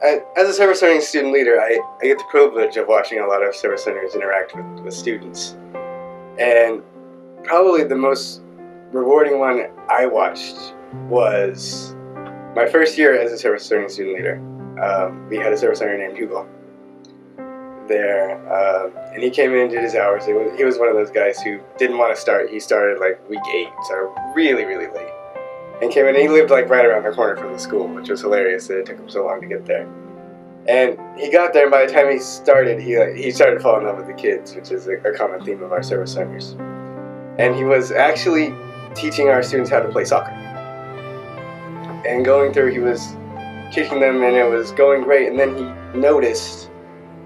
As a service learning student leader, I get the privilege of watching a lot of service learners interact with students. And probably the most rewarding one I watched was my first year as a service learning student leader. We had a service learner named Hugo there, and he came in, did his hours. He was one of those guys who didn't want to start. He started like week 8, so really, really late. And came in, and he lived like right around the corner from the school, which was hilarious that it took him so long to get there. And he got there, and by the time he started, he started to fall in love with the kids, which is a common theme of our service learners. And he was actually teaching our students how to play soccer. And going through, he was teaching them, and it was going great. And then he noticed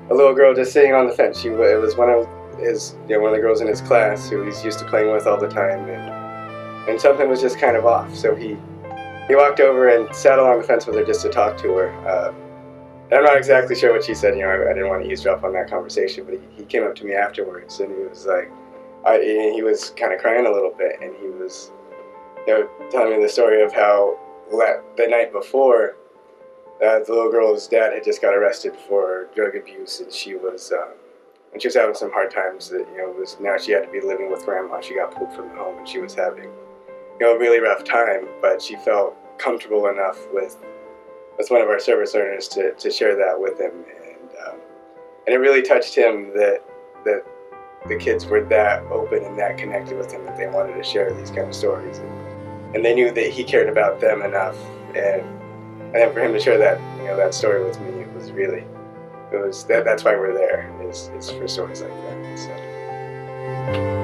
a little girl just sitting on the fence. It was one of the girls in his class who he's used to playing with all the time, and something was just kind of off. So he walked over and sat along the fence with her just to talk to her. I'm not exactly sure what she said. I didn't want to eavesdrop on that conversation, but he came up to me afterwards, and he was like, he was kind of crying a little bit, and he was, telling me the story of how the night before, the little girl's dad had just got arrested for drug abuse, and she was having some hard times. Now she had to be living with grandma. She got pulled from the home, and she was having, a really rough time. But she felt comfortable enough with one of our service learners to share that with him, and it really touched him that the kids were that open and that connected with him that they wanted to share these kind of stories, and they knew that he cared about them enough, and then for him to share that that story with me, that's why we're there, is for stories like that. So.